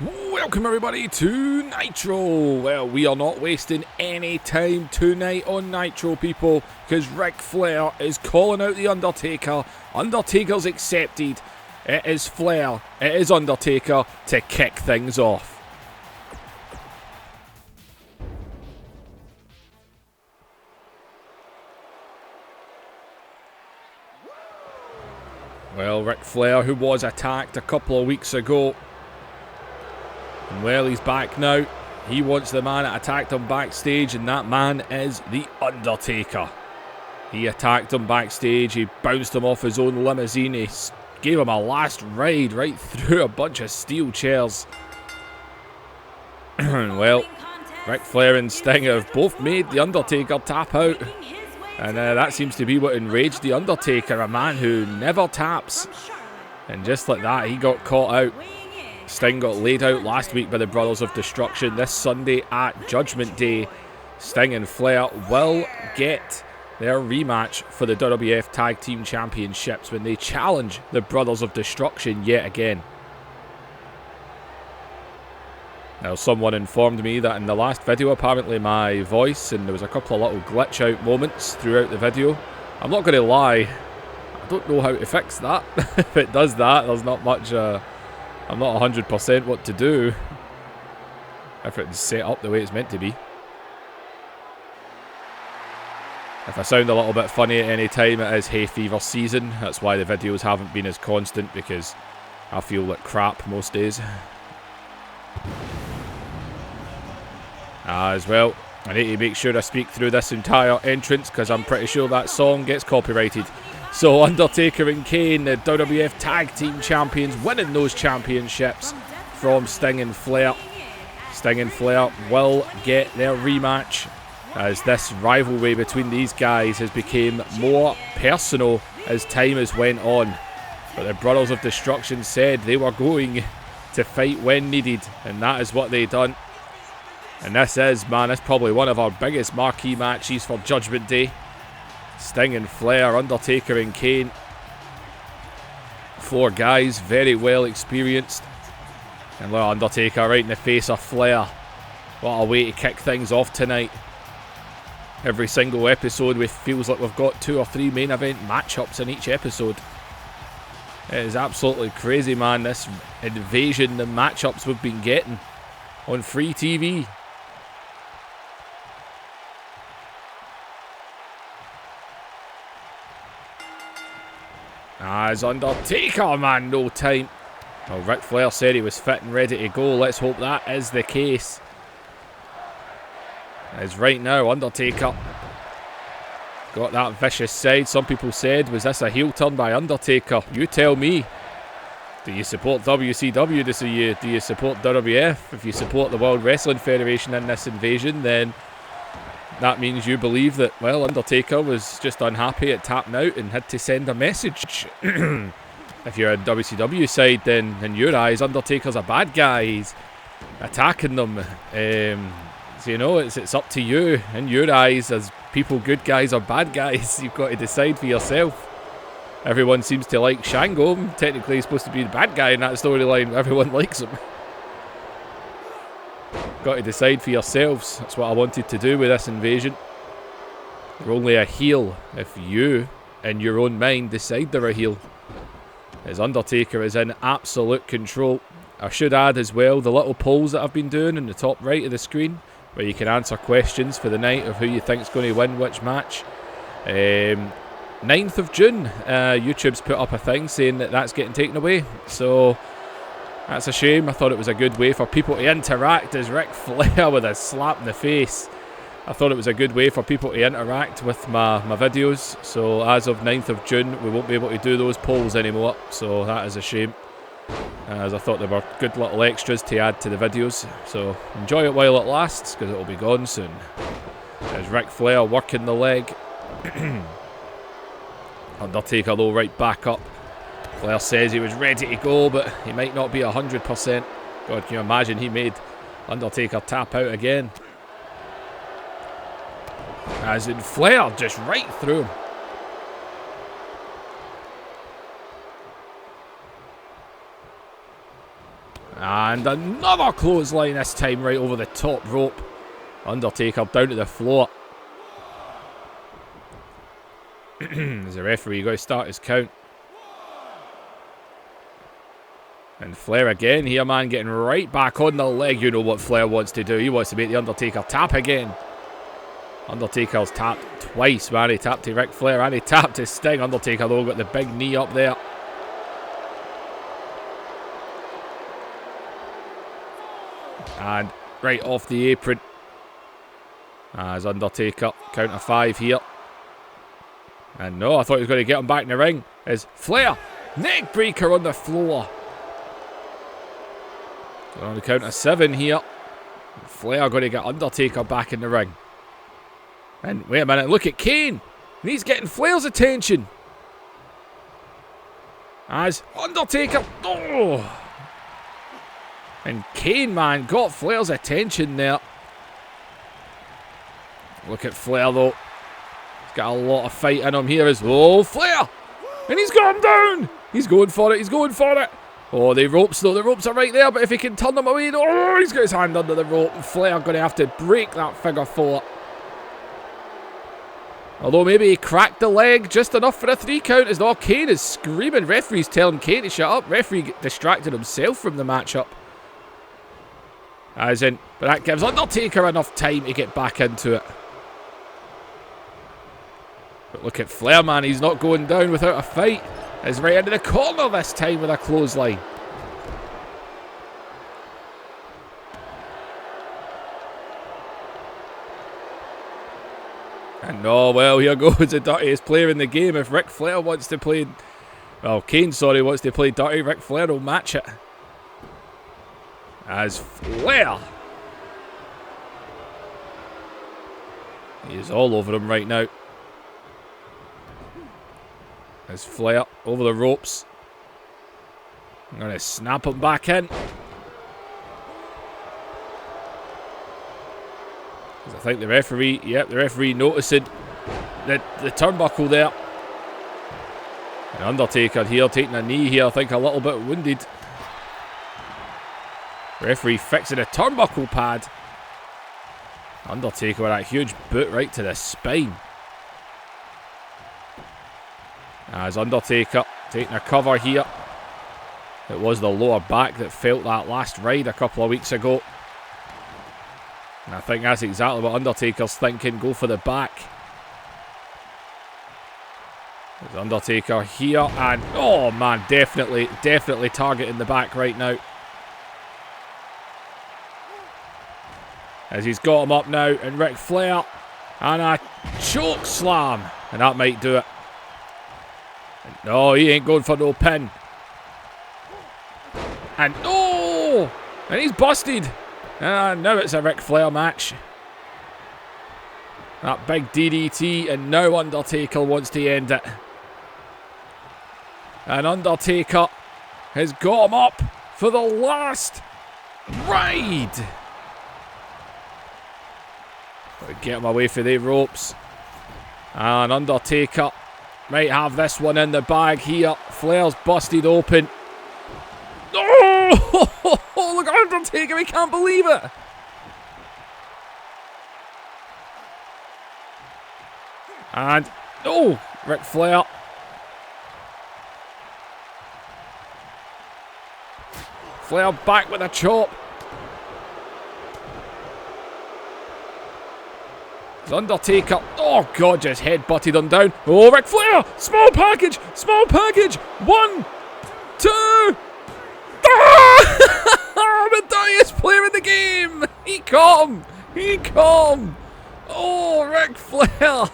Welcome everybody to Nitro. Well, we are not wasting any time tonight on Nitro, people, because Ric Flair is calling out the Undertaker. Undertaker's accepted. It is Flair, it is Undertaker to kick things off. Well, Ric Flair, who was attacked a couple of weeks ago, and well, he's back now. He wants the man that attacked him backstage, and that man is The Undertaker. He attacked him backstage, he bounced him off his own limousine, he gave him a last ride right through a bunch of steel chairs. Well, Ric Flair and Sting have both made The Undertaker tap out. And that seems to be what enraged The Undertaker, a man who never taps. And just like that, he got caught out. Sting got laid out last week by the Brothers of Destruction. This Sunday at Judgment Day, Sting and Flair will get their rematch for the WWF Tag Team Championships when they challenge the Brothers of Destruction yet again. Now, someone informed me that in the last video, apparently my voice, and there was a couple of little glitch out moments throughout the video. I'm not going to lie, I don't know how to fix that. If it does that, there's not much, I'm not 100% what to do if it's set up the way it's meant to be. If I sound a little bit funny at any time, it is hay fever season. That's why the videos haven't been as constant, because I feel like crap most days. As well, I need to make sure I speak through this entire entrance, because I'm pretty sure that song gets copyrighted. So Undertaker and Kane, the WWF Tag Team Champions, winning those championships from Sting and Flair. Sting and Flair will get their rematch, as this rivalry between these guys has become more personal as time has went on. But the Brothers of Destruction said they were going to fight when needed, and that is what they done. And this is, man, it's probably one of our biggest marquee matches for Judgment Day. Sting and Flair, Undertaker and Kane. Four guys, very well experienced. And look, Undertaker right in the face of Flair. What a way to kick things off tonight. Every single episode, feels like we've got 2 or 3 main event matchups in each episode. It is absolutely crazy, man, this invasion, the matchups we've been getting on free TV. As Undertaker, man, no time. Well, Ric Flair said he was fit and ready to go. Let's hope that is the case. As right now, Undertaker got that vicious side. Some people said, was this a heel turn by Undertaker? You tell me. Do you support WCW? Do you support WWF? If you support the World Wrestling Federation in this invasion, then that means you believe that, well, Undertaker was just unhappy at tapping out and had to send a message. If you're on WCW side, then in your eyes, Undertaker's a bad guy. He's attacking them. So, you know, it's up to you. In your eyes, as people, good guys or bad guys, you've got to decide for yourself. Everyone seems to like Shango. Technically, he's supposed to be the bad guy in that storyline. Everyone likes him. Got to decide for yourselves. That's what I wanted to do with this invasion. You're only a heel if you, in your own mind, decide they're a heel. As Undertaker is in absolute control. I should add as well the little polls that I've been doing in the top right of the screen, where you can answer questions for the night of who you think's going to win which match. 9th of June, YouTube's put up a thing saying that that's getting taken away. So that's a shame. I thought it was a good way for people to interact, as Ric Flair with a slap in the face. I thought it was a good way for people to interact with my videos. So as of 9th of June, we won't be able to do those polls anymore. So that is a shame, as I thought they were good little extras to add to the videos. So enjoy it while it lasts, because it will be gone soon. There's Ric Flair working the leg. Undertaker though right back up. Flair says he was ready to go, but he might not be 100%. God, can you imagine he made Undertaker tap out again? As in Flair just right through him. And another clothesline this time right over the top rope. Undertaker down to the floor. As a referee, you got to start his count. And Flair again here, man, getting right back on the leg. You know what Flair wants to do. He wants to make the Undertaker tap again. Undertaker's tapped twice, man. He tapped to Ric Flair and he tapped to Sting. Undertaker, though, got the big knee up there. And right off the apron. As Undertaker, count of 5 here. And no, I thought he was going to get him back in the ring. As Flair, neck breaker on the floor. So on the count of 7 here. Flair going to get Undertaker back in the ring. And wait a minute, look at Kane. And he's getting Flair's attention. As Undertaker, oh. And Kane, man, got Flair's attention there. Look at Flair, though. He's got a lot of fight in him here as well. Oh, Flair! And he's gone down! He's going for it, he's going for it. Oh, the ropes, though. The ropes are right there, but if he can turn them away, oh, he's got his hand under the rope. And Flair going to have to break that figure 4. Although maybe he cracked the leg just enough for a 3 count. As though Kane is screaming. Referee's telling Kane to shut up. Referee distracted himself from the matchup. As in, but that gives Undertaker enough time to get back into it. But look at Flair, man. He's not going down without a fight. He's right into the corner this time with a clothesline. And oh, well, here goes the dirtiest player in the game. If Ric Flair wants to play... Well, Kane, sorry, wants to play dirty. Ric Flair will match it. As Flair. He is all over him right now. As Flair over the ropes. I'm going to snap him back in. I think the referee, yep, the referee noticing the turnbuckle there. And Undertaker here taking a knee here, I think a little bit wounded. Referee fixing a turnbuckle pad. Undertaker with that huge boot right to the spine. As Undertaker taking a cover here. It was the lower back that felt that last ride a couple of weeks ago. And I think that's exactly what Undertaker's thinking. Go for the back. There's Undertaker here. And, oh man, definitely targeting the back right now. As he's got him up now. And Ric Flair. And a choke slam. And that might do it. No, he ain't going for no pin. And, oh! And he's busted. Now it's a Ric Flair match. That big DDT, and now Undertaker wants to end it. And Undertaker has got him up for the last ride. Get him away for the ropes. And Undertaker might have this one in the bag here. Flair's busted open. Oh, look at Undertaker, he can't believe it. And, oh, Ric Flair. Flair back with a chop. It's Undertaker. Oh, God, just head-butted him down. Oh, Ric Flair. Small package. Small package. 1, 2. The dirtiest player in the game. He caught him. He caught him. Oh, Ric Flair.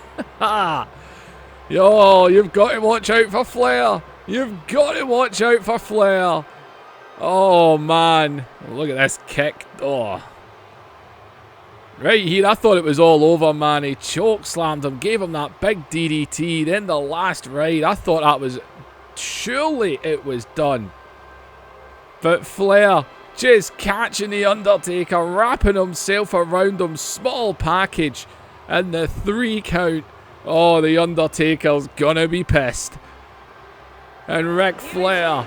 Yo, you've got to watch out for Flair. You've got to watch out for Flair. Oh, man. Look at this kick. Oh. Right here, I thought it was all over, man. He choke slammed him, gave him that big DDT. Then the last ride, I thought that was... Surely it was done. But Flair just catching the Undertaker, wrapping himself around him, small package, and the 3 count. Oh, the Undertaker's gonna be pissed. And Ric Flair,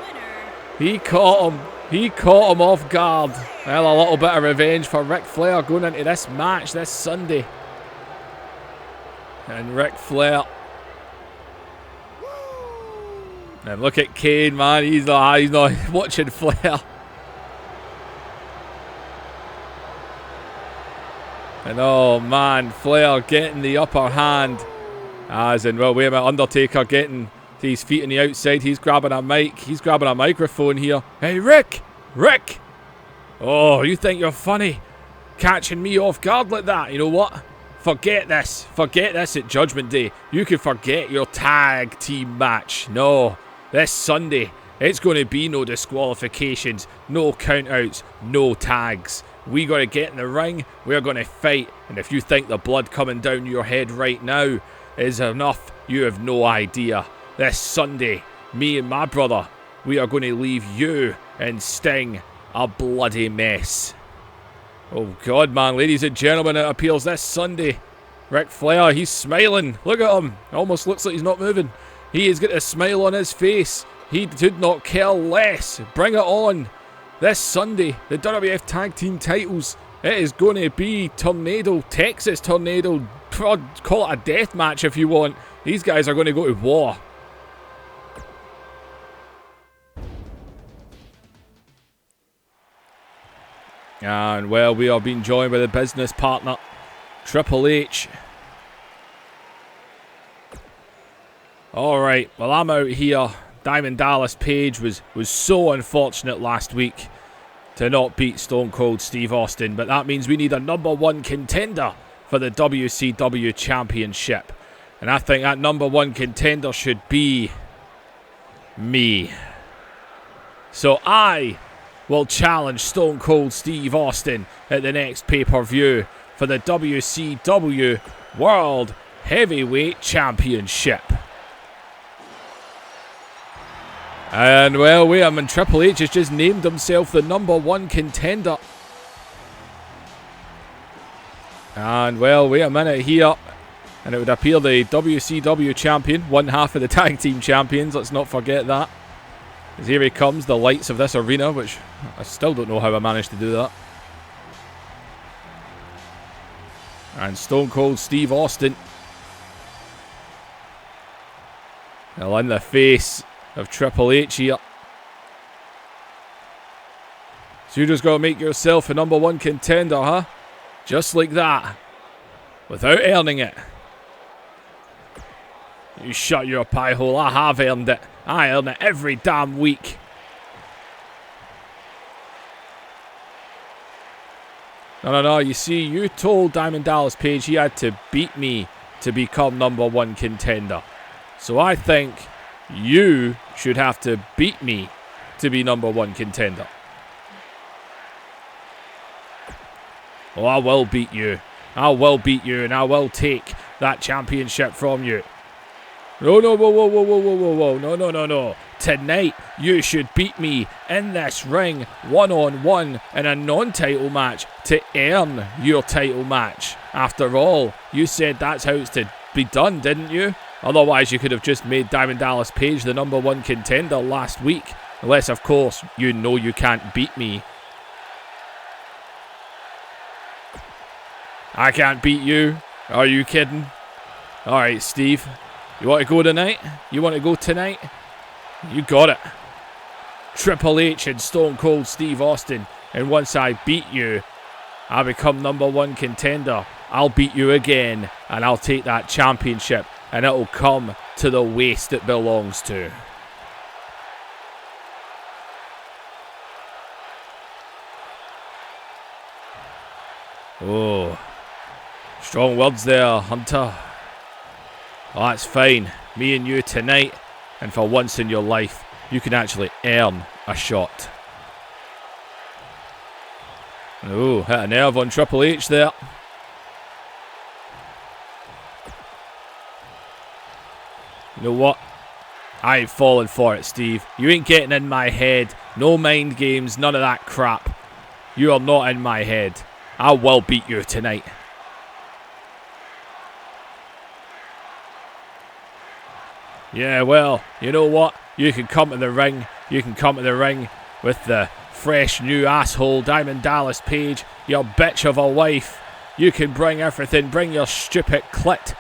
he caught him. He caught him off guard. Well, a little bit of revenge for Ric Flair going into this match this Sunday. And Ric Flair. And look at Kane, man. He's not watching Flair. And oh man, Flair getting the upper hand. As in, well, wait a minute, Undertaker getting his feet on the outside. He's grabbing a mic. He's grabbing a microphone here. Hey, Rick! Rick! Oh, you think you're funny? Catching me off guard like that. You know what? Forget this. Forget this at Judgment Day. You can forget your tag team match. No. This Sunday, it's going to be no disqualifications, no countouts, no tags. We got to get in the ring. We're going to fight. And if you think the blood coming down your head right now is enough, you have no idea. This Sunday, me and my brother, we are going to leave you and Sting a bloody mess. Oh God, man, ladies and gentlemen, it appeals this Sunday. Ric Flair, he's smiling. Look at him. Almost looks like he's not moving. He has got a smile on his face. He did not care less. Bring it on. This Sunday, the WWF Tag Team titles. It is going to be Tornado, Texas Tornado. Call it a death match if you want. These guys are going to go to war. And, well, we are being joined by the business partner, Triple H. Alright, well, I'm out here. Diamond Dallas Page was so unfortunate last week to not beat Stone Cold Steve Austin, but that means we need a #1 contender for the WCW Championship. And I think that #1 contender should be me. So I will challenge Stone Cold Steve Austin at the next pay-per-view for the WCW World Heavyweight Championship. And, well, wait a minute, Triple H has just named himself the #1 contender. And, well, wait a minute here. And it would appear the WCW champion, one half of the tag team champions, let's not forget that. As here he comes, the lights of this arena, which I still don't know how I managed to do that. And Stone Cold Steve Austin. Well, in the face of Triple H here. So you just got to make yourself a #1 contender, huh? Just like that. Without earning it. You shut your pie hole. I have earned it. I earn it every damn week. No. You see, you told Diamond Dallas Page he had to beat me to become #1 contender. So I think you should have to beat me to be #1 contender. Oh, I will beat you. I will beat you, and I will take that championship from you. No, whoa. No. Tonight, you should beat me in this ring, one-on-one, in a non-title match to earn your title match. After all, you said that's how it's to be done, didn't you? Otherwise, you could have just made Diamond Dallas Page the #1 contender last week. Unless, of course, you know you can't beat me. I can't beat you. Are you kidding? Alright, Steve. You want to go tonight? You want to go tonight? You got it. Triple H and Stone Cold Steve Austin. And once I beat you, I become #1 contender. I'll beat you again. And I'll take that championship. And it'll come to the waist it belongs to. Oh. Strong words there, Hunter. Oh, that's fine. Me and you tonight, and for once in your life, you can actually earn a shot. Oh, hit a nerve on Triple H there. You know what? I ain't falling for it, Steve. You ain't getting in my head. No mind games, none of that crap. You are not in my head. I will beat you tonight. Yeah, well, you know what? You can come to the ring. You can come to the ring with the fresh new asshole Diamond Dallas Page, you bitch of a wife. You can bring everything, bring your stupid click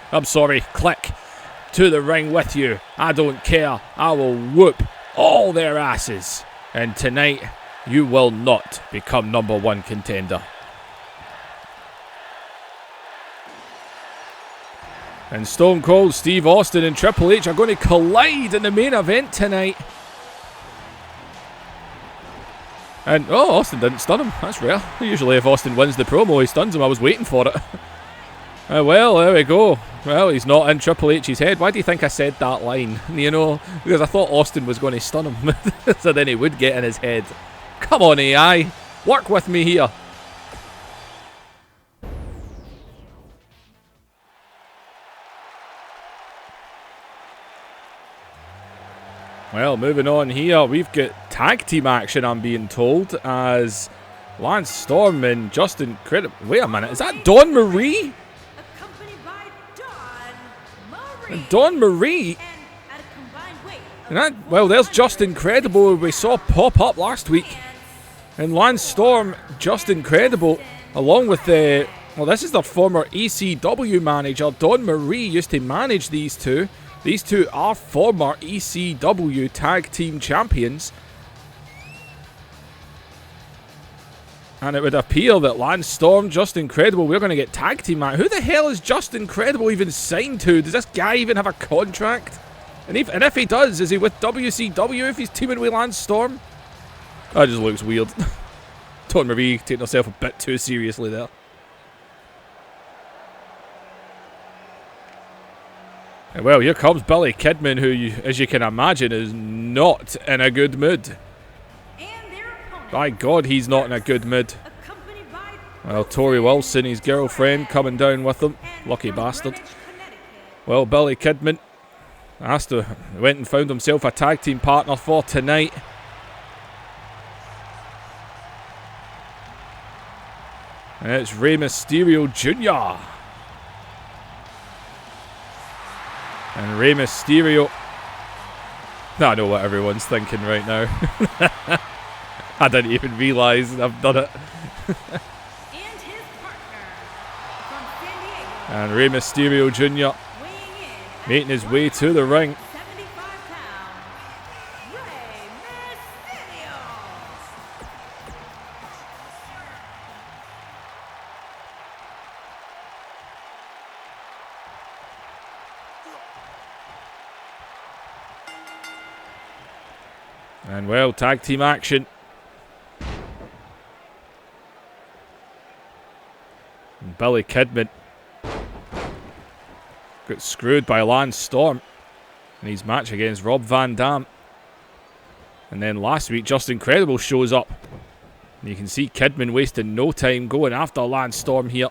to the ring with you. I don't care. I will whoop all their asses. And tonight, you will not become #1 contender. And Stone Cold Steve Austin and Triple H are going to collide in the main event tonight. And, oh, Austin didn't stun him. That's rare. Usually if Austin wins the promo, he stuns him. I was waiting for it. Well, there we go. Well, he's not in Triple H's head. Why do you think I said that line? You know, because I thought Austin was going to stun him. So then he would get in his head. Come on, AI. Work with me here. Well, moving on here, we've got tag team action, I'm being told, as Lance Storm and Justin Credible. Wait a minute, is that Dawn Marie? Accompanied by Dawn Marie. Dawn Marie? And at a combined weight of And that, well, there's Justin Credible, who we saw pop up last week. And Lance Storm, Justin Credible, along with the... Well, this is their former ECW manager. Dawn Marie used to manage these two. These two are former ECW tag team champions. And it would appear that Lance Storm, Justin Credible, we're going to get tag team match. Who the hell is Justin Credible even signed to? Does this guy even have a contract? And if he does, is he with WCW if he's teaming with Lance Storm? That just looks weird. Dawn Marie taking herself a bit too seriously there. And well, here comes Billy Kidman, who, as you can imagine, is not in a good mood. By God, he's not in a good mood. Well, Tori Wilson, his girlfriend, coming down with him. Lucky bastard. Well, Billy Kidman went and found himself a tag team partner for tonight. And it's Rey Mysterio Jr. And Rey Mysterio... I know what everyone's thinking right now. I didn't even realise I've done it. And his partner from San Diego. And Rey Mysterio Jr. making his way to the ring. 75 pounds. Rey Mysterio. And well, tag team action. And Billy Kidman got screwed by Lance Storm in his match against Rob Van Dam. And then last week, Justin Credible shows up. And you can see Kidman wasting no time going after Lance Storm here.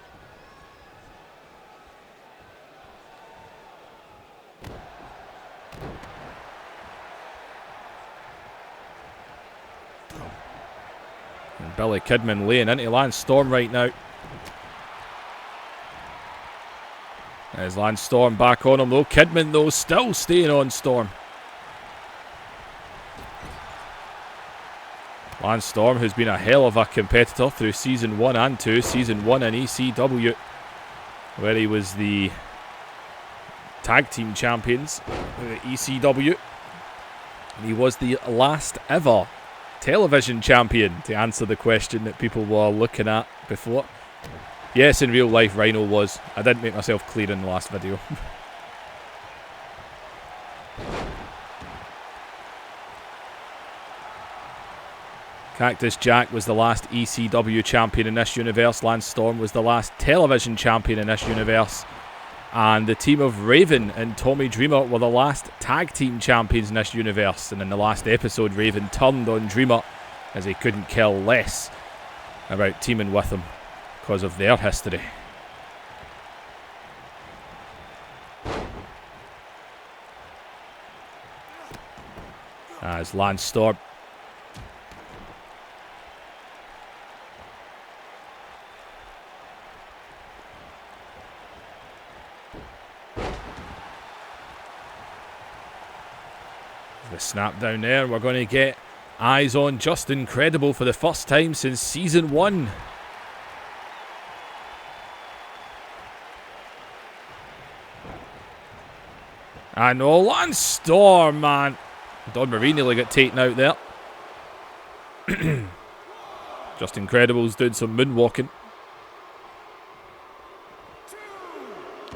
And Billy Kidman laying into Lance Storm right now. There's Lance Storm back on him though. Kidman though still staying on Storm. Lance Storm, who's been a hell of a competitor through Season 1 and 2. Season 1 in ECW, where he was the tag team champions with ECW. And he was the last ever television champion, to answer the question that people were looking at before. Yes, in real life, Rhino was. I didn't make myself clear in the last video. Cactus Jack was the last ECW champion in this universe. Lance Storm was the last television champion in this universe. And the team of Raven and Tommy Dreamer were the last tag team champions in this universe. And in the last episode, Raven turned on Dreamer as he couldn't care less about teaming with him because of their history. As Lance Storm the snap down there. We're going to get eyes on Just Incredible for the first time since season 1. And oh, Lance Storm, man. Don Marie nearly got taken out there. Just Incredible's doing some moonwalking.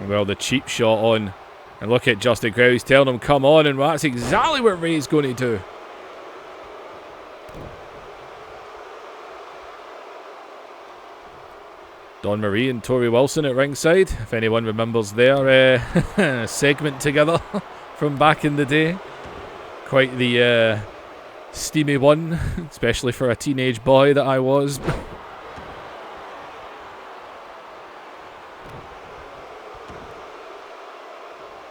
Well, the cheap shot on. And look at Just Incredible. He's telling him, come on. And that's exactly what Ray's going to do. Don Marie and Tori Wilson at ringside. If anyone remembers their segment together from back in the day. Quite the steamy one, especially for a teenage boy that I was.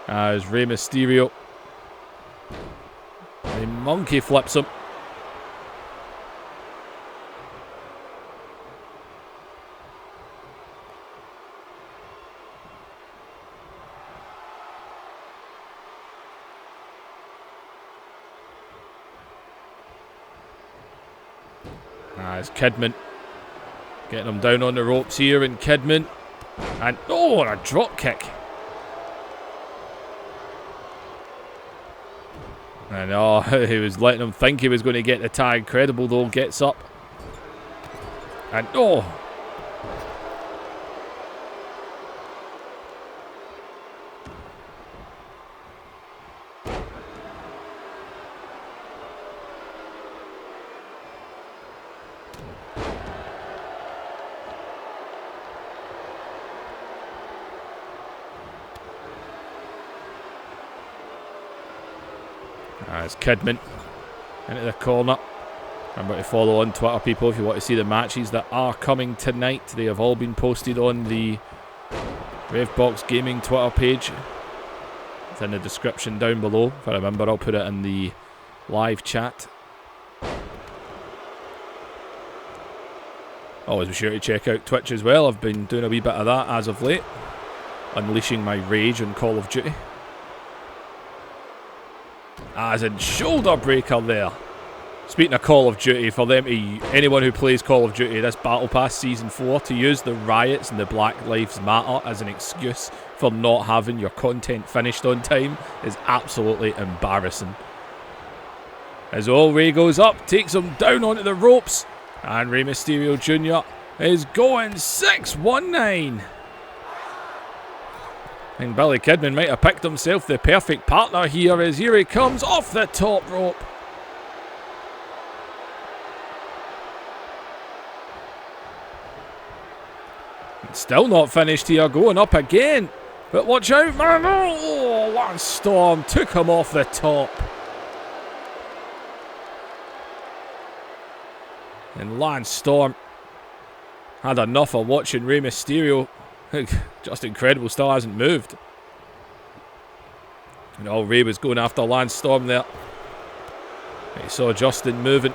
As Rey Mysterio, he monkey flips him. As Kidman getting him down on the ropes here, and Kidman, and oh, a drop kick. And oh, he was letting him think he was going to get the tag. Credible though, gets up. And oh. As Kidman into the corner. Remember to follow on Twitter, people, if you want to see the matches that are coming tonight. They have all been posted on the Ravebox Gaming Twitter page. It's in the description down below. If I remember, I'll put it in the live chat. Always be sure to check out Twitch as well. I've been doing a wee bit of that as of late. Unleashing my rage on Call of Duty. As in shoulder breaker there. Speaking of Call of Duty, for them, anyone who plays Call of Duty, this Battle Pass Season 4, to use the riots and the Black Lives Matter as an excuse for not having your content finished on time is absolutely embarrassing. As Ray goes up, takes him down onto the ropes, and Rey Mysterio Jr. is going 619. And Billy Kidman might have picked himself the perfect partner here, as here he comes off the top rope. Still not finished here, going up again. But watch out, man. Oh, Lance Storm took him off the top. And Lance Storm had enough of watching Rey Mysterio. Just Incredible still hasn't moved. And all Rey was going after Lance Storm there. He saw Justin moving.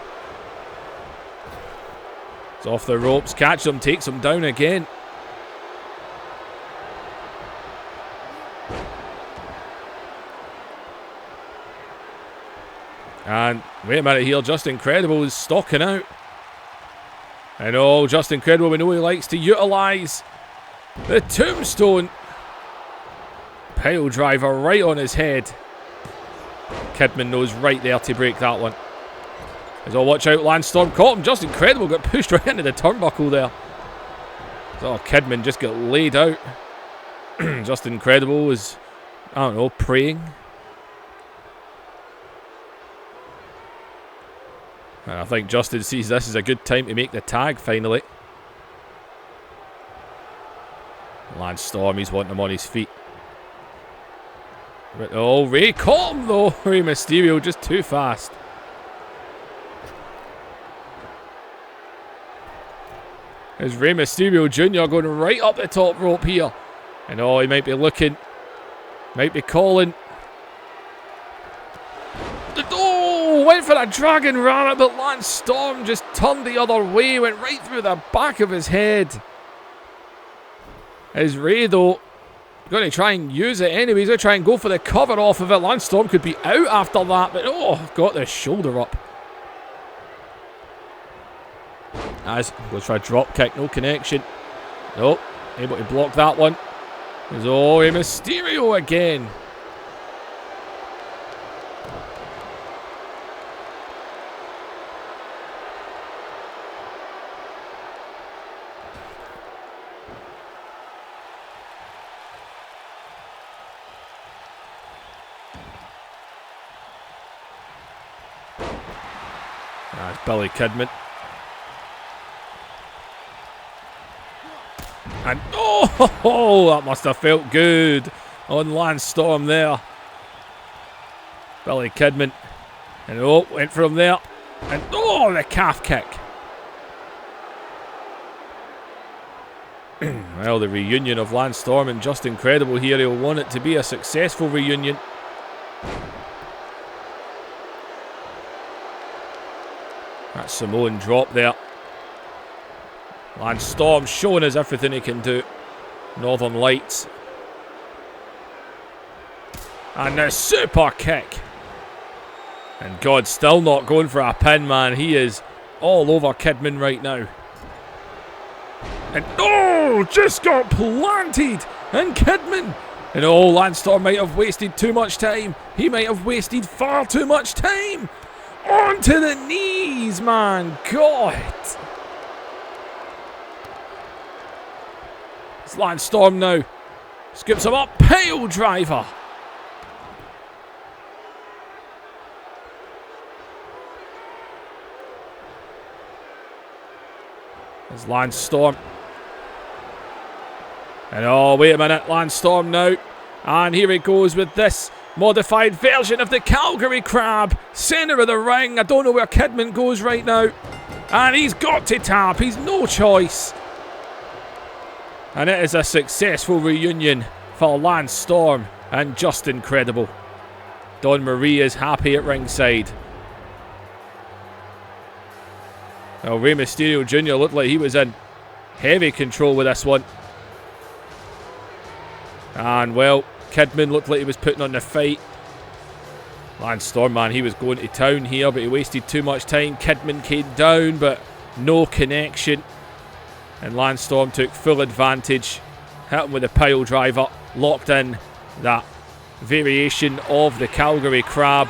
It's off the ropes, catches him, takes him down again. And wait a minute here, Just Incredible is stalking out. And oh, Just Incredible, we know he likes to utilise the tombstone. Pile driver right on his head. Kidman knows right there to break that one. As oh, watch out, Lance Storm caught him. Just Incredible got pushed right into the turnbuckle there. So Kidman just got laid out. Just Incredible was, I don't know, praying. And I think Justin sees this as a good time to make the tag finally. Lance Storm, he's wanting him on his feet. But, oh, Rey caught him though. Rey Mysterio just too fast. There's Rey Mysterio Jr. going right up the top rope here. And oh, he might be looking. Might be calling. Oh, went for a Dragon Rabbit, but Lance Storm just turned the other way. Went right through the back of his head. As Rey, though, going to try and use it anyways. He's going to try and go for the cover off of it. Lance Storm could be out after that, but oh, got the shoulder up. As goes for a drop kick, no connection. Nope, able to block that one. There's Rey Mysterio again. That's Billy Kidman. And oh, that must have felt good on Lance Storm there. Billy Kidman. And went from there. And the calf kick. Well, the reunion of Lance Storm and Just Incredible here. He'll want it to be a successful reunion. That Samoan drop there. Lance Storm showing us everything he can do. Northern Lights. And the super kick. And God, still not going for a pin, man. He is all over Kidman right now. And just got planted. And Kidman. And Lance Storm might have wasted too much time. He might have wasted far too much time. Onto the knees, man. God. It's Lance Storm now. Scoops him up. Pile driver. There's Lance Storm. And wait a minute. Lance Storm now. And here he goes with this modified version of the Calgary Crab. Centre of the ring. I don't know where Kidman goes right now. And he's got to tap. He's no choice. And it is a successful reunion for Lance Storm and Just Incredible. Don Marie is happy at ringside. Now, Rey Mysterio Jr. looked like he was in heavy control with this one. And, well, Kidman looked like he was putting on the fight. Lance Storm, man, he was going to town here, but he wasted too much time. Kidman came down, but no connection. And Lance Storm took full advantage. Hit him with a pile driver. Locked in that variation of the Calgary Crab.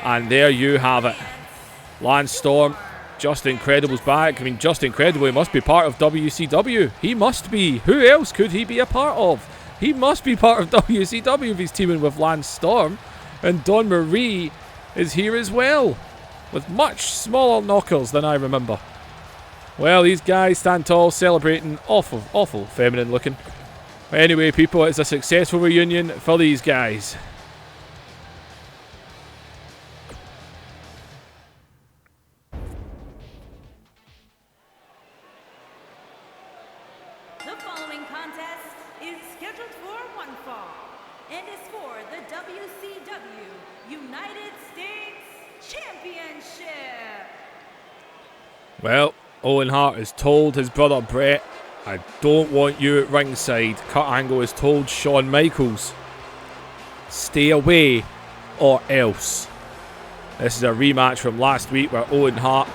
And there you have it. Lance Storm, Just Incredible's back. I mean, Just Incredible, he must be part of WCW. He must be. Who else could he be a part of? He must be part of WCW if he's teaming with Lance Storm. And Don Marie is here as well. With much smaller knockers than I remember. Well, these guys stand tall, celebrating. Awful feminine looking. But anyway, people, it's a successful reunion for these guys. The following contest is scheduled for one fall and is for the WCW United States Championship. Well, Owen Hart has told his brother Bret, I don't want you at ringside. Kurt Angle has told Shawn Michaels, stay away or else. This is a rematch from last week where Owen Hart,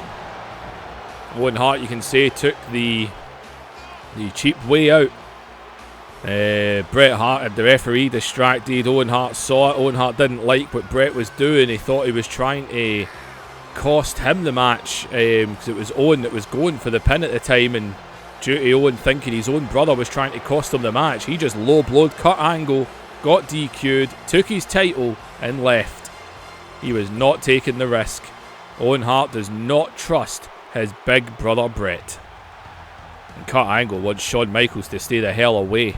you can say, took the cheap way out. Bret Hart had the referee distracted. Owen Hart saw it. Owen Hart didn't like what Bret was doing. He thought he was trying to cost him the match because it was Owen that was going for the pin at the time, and due to Owen thinking his own brother was trying to cost him the match, he just low-blowed Kurt Angle, got DQ'd, took his title and left. He was not taking the risk. Owen Hart does not trust his big brother Bret. And Kurt Angle wants Shawn Michaels to stay the hell away.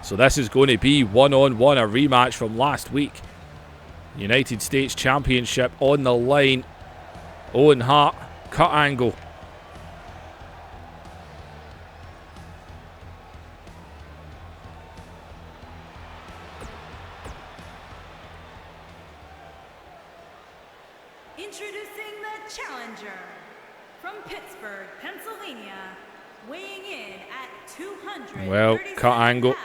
So this is going to be one-on-one, a rematch from last week. United States Championship on the line. Owen Hart, Kurt Angle. Introducing the challenger from Pittsburgh, Pennsylvania, weighing in at 200. Well, Kurt Angle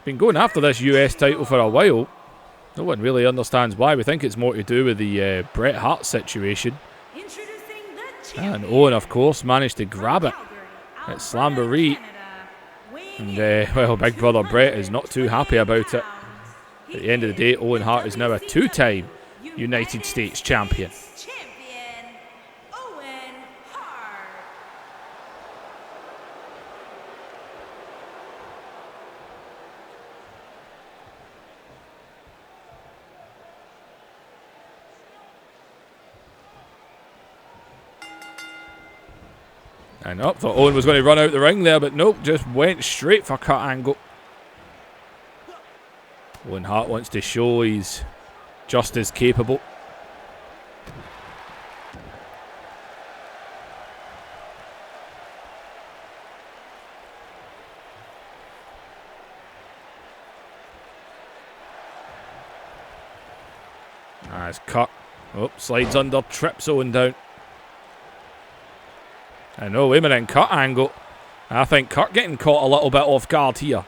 been going after this US title for a while. No one really understands why. We think it's more to do with the Bret Hart situation. Introducing the And Owen, of course, managed to grab it at Slamboree. And, well, Big Brother Brett is not too happy about it. At the end of the day, Owen Hart is now a 2-time United States champion. Owen Hart. And up, thought Owen was going to run out the ring there, but nope, just went straight for Kurt Angle. Owen Hart wants to show he's just as capable. As Kurt, slides under, trips Owen down. I know, wait a minute, Kurt Angle. I think Kurt getting caught a little bit off guard here.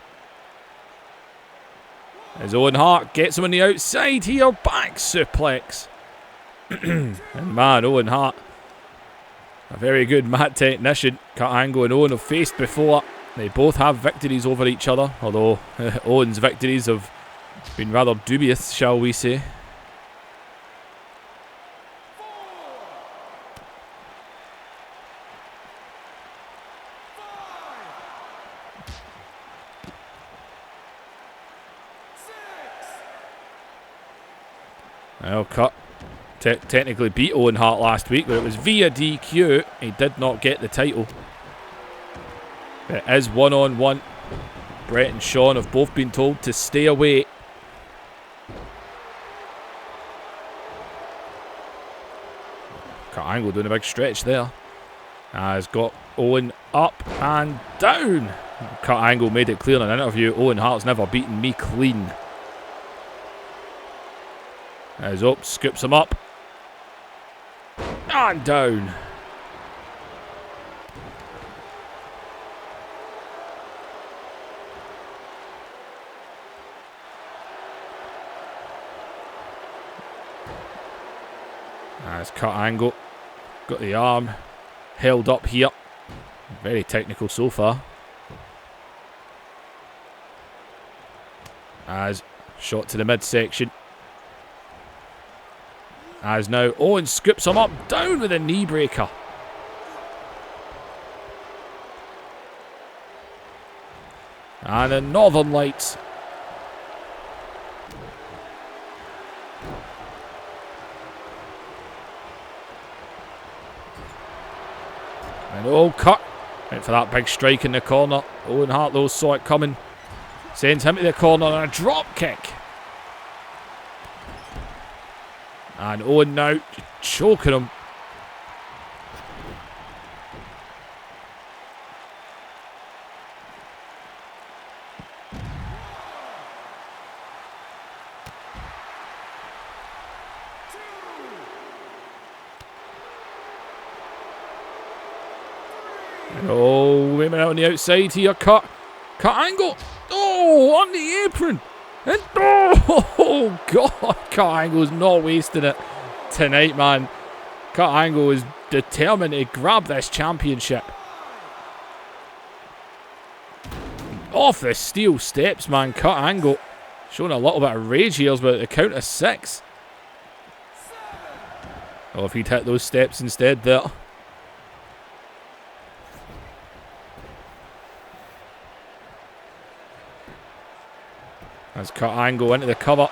As Owen Hart gets him on the outside here, back suplex. And man, Owen Hart, a very good mat technician. Kurt Angle and Owen have faced before. They both have victories over each other, although Owen's victories have been rather dubious, shall we say. Well, Kurt technically beat Owen Hart last week, but it was via DQ. He did not get the title. It is one-on-one. Brett and Sean have both been told to stay away. Kurt Angle doing a big stretch there. Has got Owen up and down. Kurt Angle made it clear in an interview, Owen Hart's never beaten me clean. As up, scoops him up. And down. As Kurt Angle got the arm held up here. Very technical so far. As shot to the midsection. As now Owen scoops him up, down with a knee breaker. And the Northern Lights. And Kurt went for that big strike in the corner. Owen Hart though saw it coming. Sends him to the corner and a drop kick. And Owen now choking him. Oh, wait a minute on the outside here. Kurt Angle. Oh, on the apron. And oh God, Kurt Angle's not wasting it tonight, man. Kurt Angle is determined to grab this championship. Off the steel steps, man. Kurt Angle showing a little bit of rage here, but the count of 6. Oh, if he'd hit those steps instead there. As Kurt Angle into the cover.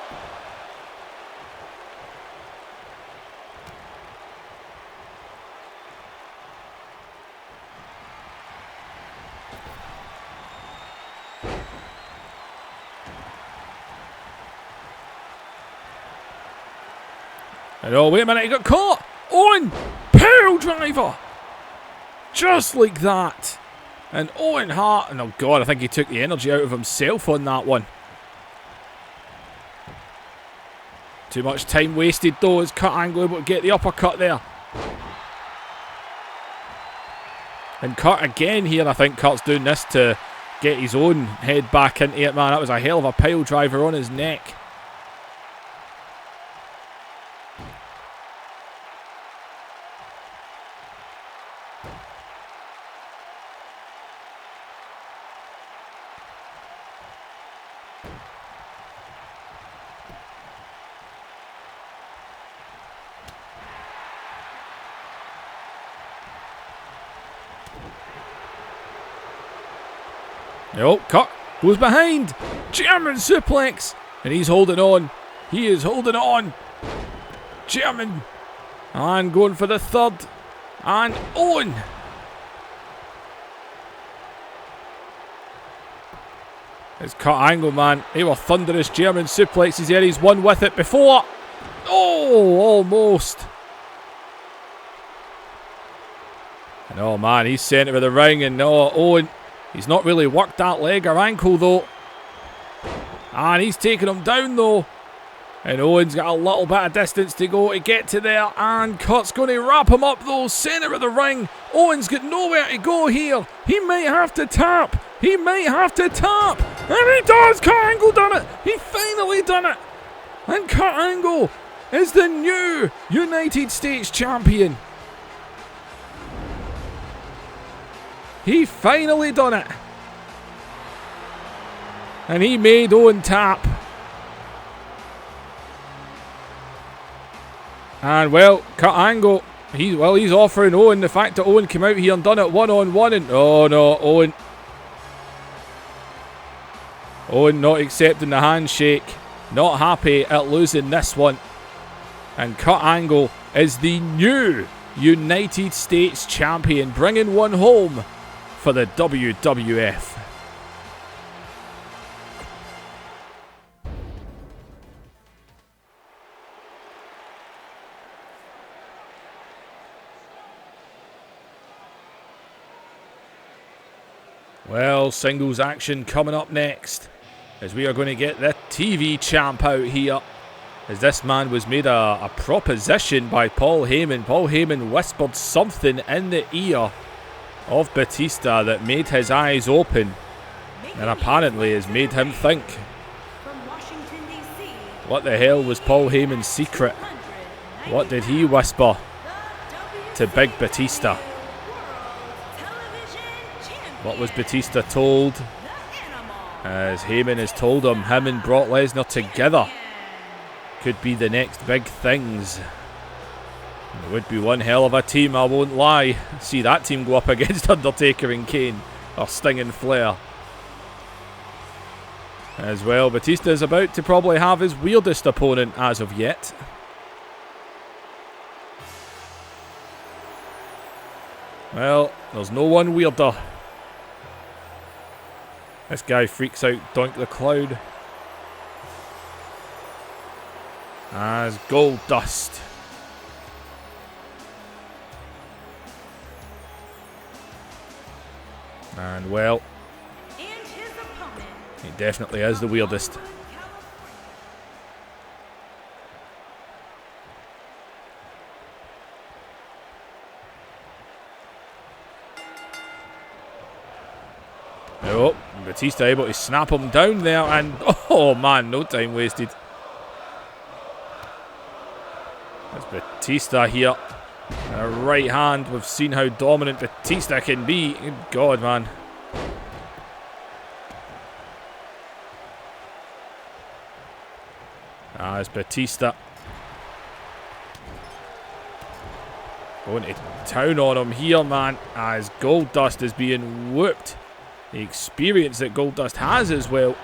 And oh, wait a minute, he got caught! Owen! Pile driver! Just like that. And Owen Hart, and oh God, I think he took the energy out of himself on that one. Too much time wasted though as Kurt Angle able to get the uppercut there. And Kurt again here, I think Kurt's doing this to get his own head back into it, man. That was a hell of a pile driver on his neck. Oh, cut. Goes behind. German suplex. And he's holding on. He is holding on. German. And going for the third. And Owen. It's Kurt Angle, man. They were thunderous German suplexes here. He's won with it before. Oh, almost. And oh, man, he's centre of the ring. And no, Owen, he's not really worked that leg or ankle, though. And he's taking him down, though. And Owen's got a little bit of distance to go to get to there. And Kurt's going to wrap him up, though. Centre of the ring. Owen's got nowhere to go here. He might have to tap. He might have to tap. And he does. Kurt Angle done it. He finally done it. And Kurt Angle is the new United States champion. He finally done it. And he made Owen tap. And well, Kurt Angle, he's offering Owen the fact that Owen came out here and done it one-on-one. And oh no, Owen not accepting the handshake. Not happy at losing this one. And Kurt Angle is the new United States champion, bringing one home for the WWF. Well, singles action coming up next, as we are going to get the TV champ out here, as this man was made a proposition by Paul Heyman. Paul Heyman whispered something in the ear of Batista that made his eyes open, and apparently has made him think. What the hell was Paul Heyman's secret? What did he whisper to Big Batista? What was Batista told? As Heyman has told him and Brock Lesnar together could be the next big things. It would be one hell of a team, I won't lie. See that team go up against Undertaker and Kane, or Sting and Flair. As well, Batista is about to probably have his weirdest opponent as of yet. Well, there's no one weirder. This guy freaks out Doink the Cloud as Goldust. And well, he definitely is the weirdest. Oh, Batista able to snap him down there, and oh man, no time wasted. That's Batista here. And a right hand. We've seen how dominant Batista can be. Good God, man. As Batista going to town on him here, man, as Goldust is being whooped. The experience that Goldust has as well.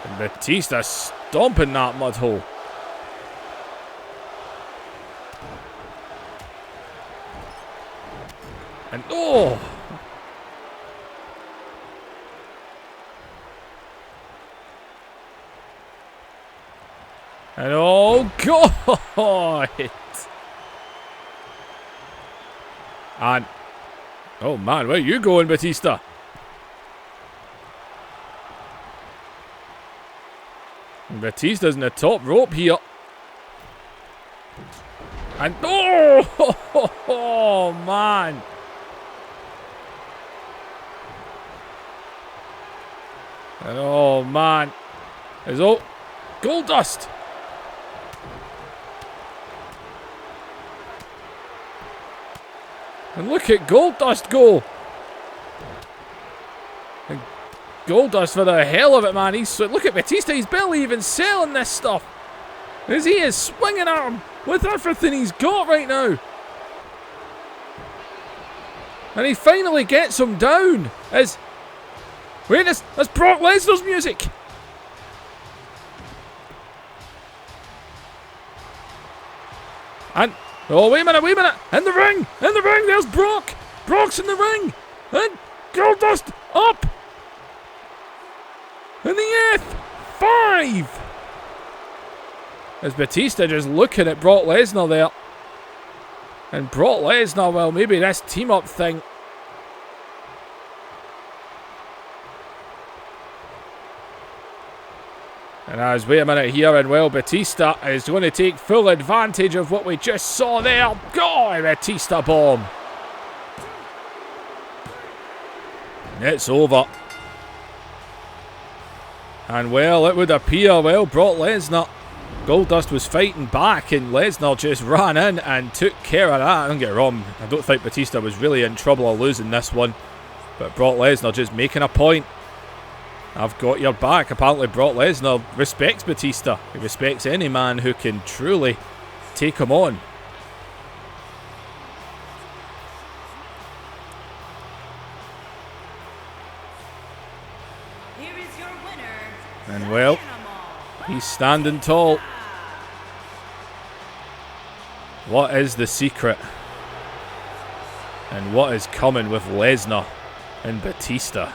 And Batista stomping that mud hole. And oh! And oh God! And oh man, where are you going, Batista? And Batista's in the top rope here. And oh man! And oh man, there's Goldust. And look at Goldust go. And Goldust for the hell of it, man. Look at Batista, he's barely even selling this stuff. As he is swinging at him with everything he's got right now. And he finally gets him down. Wait, that's Brock Lesnar's music. And, oh, wait a minute. In the ring, there's Brock. Brock's in the ring. And Goldust up. In the F5. As Batista just looking at Brock Lesnar there. And Brock Lesnar, well, maybe this team-up thing. And wait a minute here, and well, Batista is going to take full advantage of what we just saw there. Go, Batista bomb. And it's over. And well, it would appear, well, Brock Lesnar, Goldust was fighting back, and Lesnar just ran in and took care of that. Don't get it wrong, I don't think Batista was really in trouble of losing this one. But Brock Lesnar just making a point. I've got your back. Apparently Brock Lesnar respects Batista. He respects any man who can truly take him on. Here is your winner, And well, he's standing tall. What is the secret? And what is coming with Lesnar and Batista?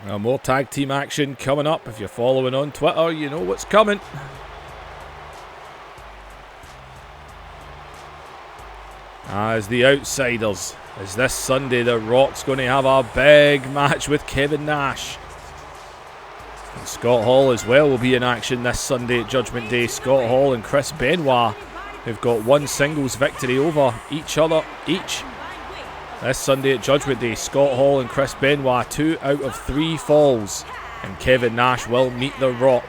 Well, more tag team action coming up. If you're following on Twitter, you know what's coming. As the Outsiders, as this Sunday The Rock's going to have a big match with Kevin Nash. And Scott Hall as well will be in action this Sunday at Judgment Day. Scott Hall and Chris Benoit have got one singles victory over each. This Sunday at Judgment Day, Scott Hall and Chris Benoit, 2 out of 3 falls. And Kevin Nash will meet The Rock.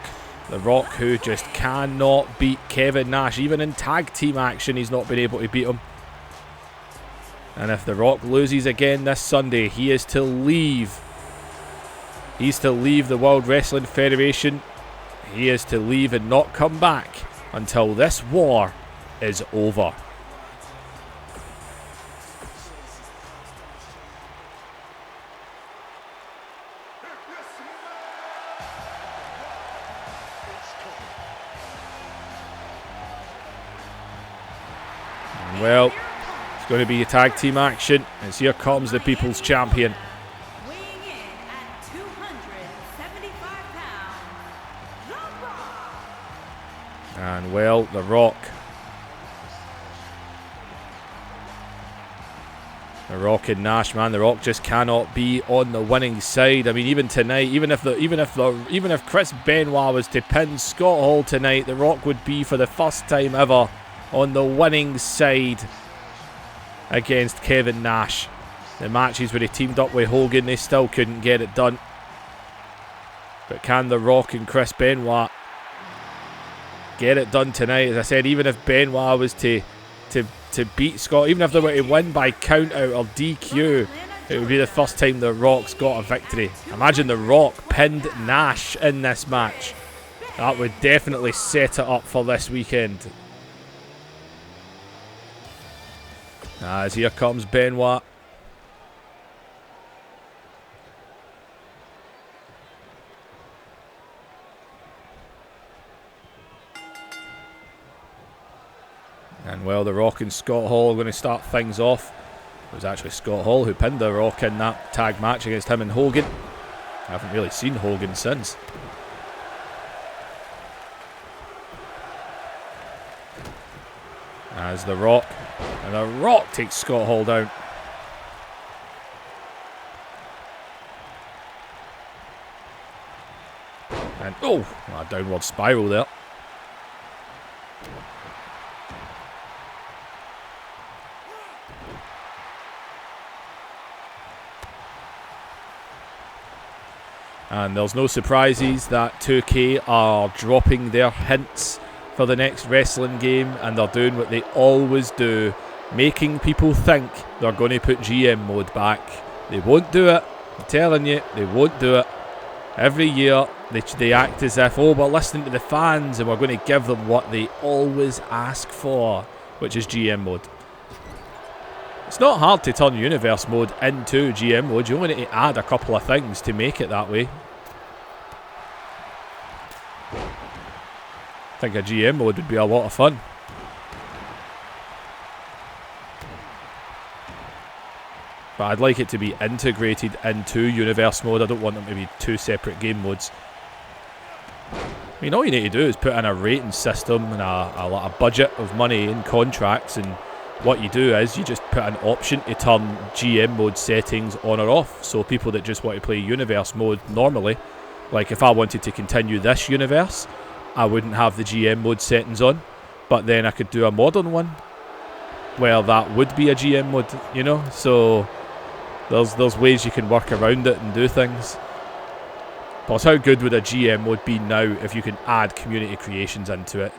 The Rock, who just cannot beat Kevin Nash. Even in tag team action, he's not been able to beat him. And if The Rock loses again this Sunday, he is to leave. He's to leave the World Wrestling Federation. He is to leave and not come back until this war is over. Well, it's going to be a tag team action, as here comes the People's Champion. weighing in at 275 pounds, The Rock. And well, The Rock. The Rock and Nash, man, The Rock just cannot be on the winning side. I mean, even tonight, even if Chris Benoit was to pin Scott Hall tonight, The Rock would be for the first time ever on the winning side against Kevin Nash. The matches where he teamed up with Hogan, they still couldn't get it done. But can The Rock and Chris Benoit get it done tonight? As I said, even if Benoit was to beat Scott, even if they were to win by count out or DQ, it would be the first time The Rock's got a victory. Imagine The Rock pinned Nash in this match. That would definitely set it up for this weekend. As here comes Benoit. And well, The Rock and Scott Hall are going to start things off. It was actually Scott Hall who pinned The Rock in that tag match against him and Hogan. I haven't really seen Hogan since. As The Rock. And The Rock takes Scott Hall down. And oh, a downward spiral there. And there's no surprises that 2K are dropping their hints for the next wrestling game, and they're doing what they always do, making people think they're going to put GM mode back. They won't do it, I'm telling you, they won't do it. Every year, they act as if, oh, we're listening to the fans and we're going to give them what they always ask for, which is GM mode. It's not hard to turn Universe mode into GM mode. You only need to add a couple of things to make it that way. I think a GM mode would be a lot of fun. But I'd like it to be integrated into Universe mode. I don't want them to be two separate game modes. I mean, all you need to do is put in a rating system and a budget of money in contracts, and what you do is you just put an option to turn GM mode settings on or off. So people that just want to play Universe mode normally, like if I wanted to continue this universe, I wouldn't have the GM mode settings on, but then I could do a modern one where that would be a GM mode, you know? So there's ways you can work around it and do things. Plus, how good would a GM mode be now if you can add community creations into it?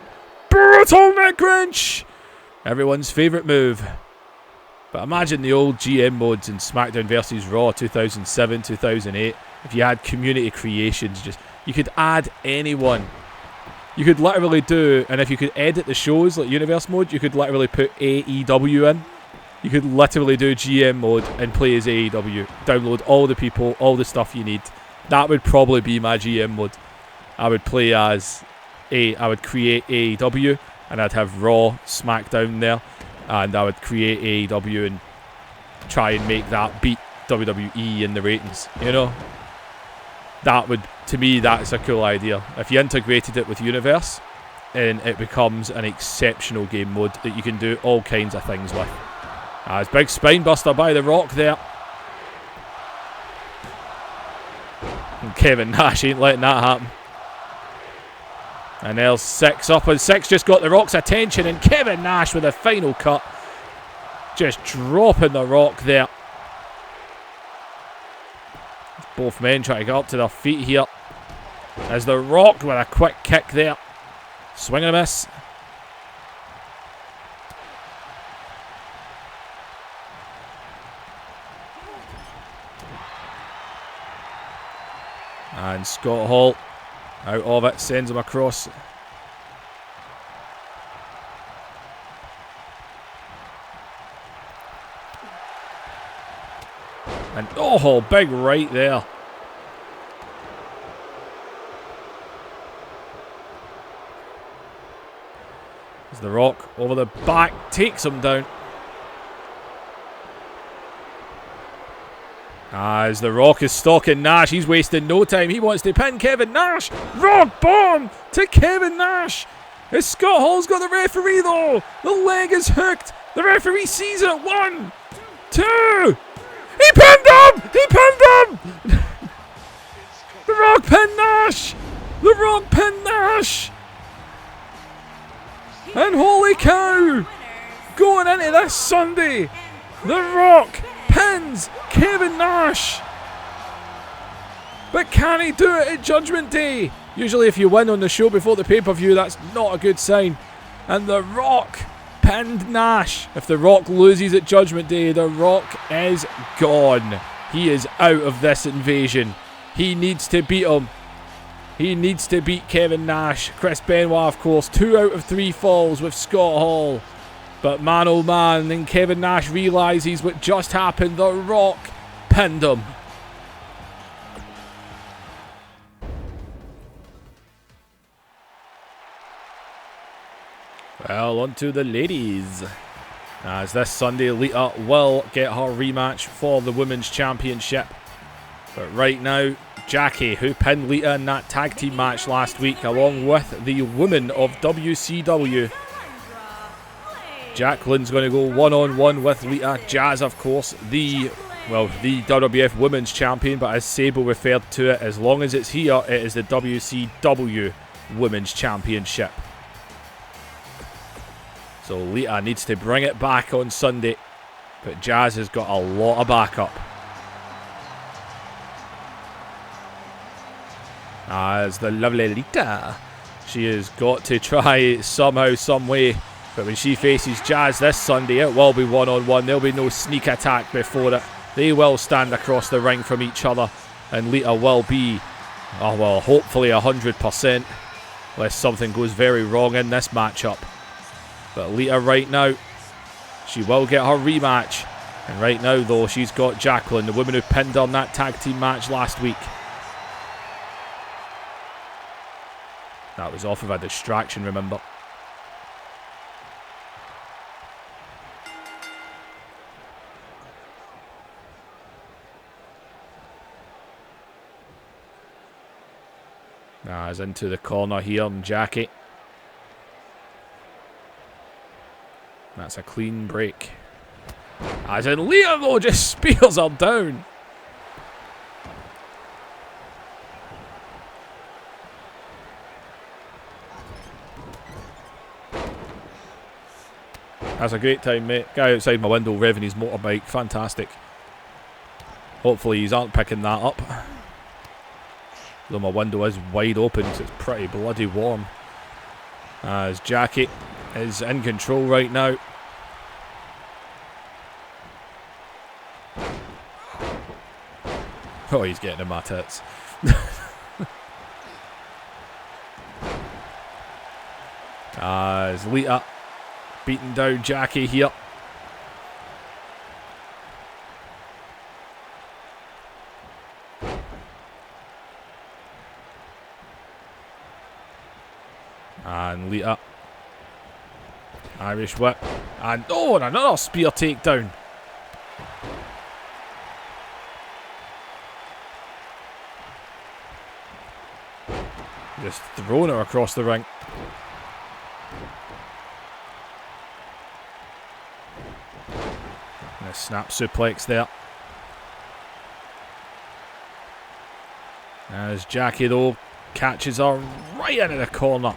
Brutal neck wrench! Everyone's favourite move. But imagine the old GM modes in SmackDown vs Raw 2007, 2008. If you had community creations, you could add anyone. You could literally do, and if you could edit the shows like Universe mode, you could literally put AEW in. You could literally do GM mode and play as AEW. Download all the people, all the stuff you need. That would probably be my GM mode. I would play as I would create AEW, and I'd have Raw, SmackDown there, and I would create AEW and try and make that beat WWE in the ratings, you know? That would, to me, that's a cool idea. If you integrated it with Universe, and it becomes an exceptional game mode that you can do all kinds of things with. It's big spine buster by The Rock there. And Kevin Nash ain't letting that happen. And there's 6 up, and 6 just got The Rock's attention, and Kevin Nash with a final cut. Just dropping The Rock there. Both men try to get up to their feet here. As The Rock with a quick kick there. Swing and a miss. And Scott Hall out of it, sends him across. And oh, big right there. As The Rock over the back takes him down. As The Rock is stalking Nash, he's wasting no time. He wants to pin Kevin Nash. Rock bomb to Kevin Nash. As Scott Hall's got the referee though. The leg is hooked. The referee sees it. 1, 2. He pinned him! He pinned him! The Rock pinned Nash! The Rock pinned Nash! And holy cow! Going into this Sunday, The Rock pins Kevin Nash. But can he do it at Judgment Day? Usually if you win on the show before the pay-per-view, that's not a good sign. And The Rock pinned Nash. If The Rock loses at Judgment Day, The Rock is gone. He is out of this invasion. He needs to beat him. He needs to beat Kevin Nash. Chris Benoit, of course, 2 out of 3 falls with Scott Hall. But man, oh man, then Kevin Nash realises what just happened. The Rock pinned him. Well, on to the ladies. As this Sunday, Lita will get her rematch for the Women's Championship. But right now, Jackie, who pinned Lita in that tag team match last week, along with the women of WCW. Jacqueline's going to go one-on-one with Lita. Jazz, of course, the WWF Women's Champion, but as Sable referred to it, as long as it's here, it is the WCW Women's Championship. So Lita needs to bring it back on Sunday, but Jazz has got a lot of backup. As the lovely Lita, she has got to try somehow, some way. But when she faces Jazz this Sunday, it will be one-on-one. There'll be no sneak attack before it. They will stand across the ring from each other, and Lita will be, oh well, hopefully 100%, unless something goes very wrong in this matchup. But Lita right now, she will get her rematch. And right now, though, she's got Jacqueline, the woman who pinned her in that tag team match last week. That was off of a distraction, remember. He's into the corner here, and Jackie. That's a clean break. As in Lita, though, just spears her down. That's a great time, mate. Guy outside my window revving his motorbike. Fantastic. Hopefully he's aren't picking that up. Though my window is wide open, so it's pretty bloody warm. As Jackie is in control right now. Oh, he's getting in my tits. As Lita beating down Jackie here. And Lita. Irish whip. And oh, and another spear takedown. Just throwing her across the ring. And a snap suplex there. As Jackie, though, catches her right into the corner.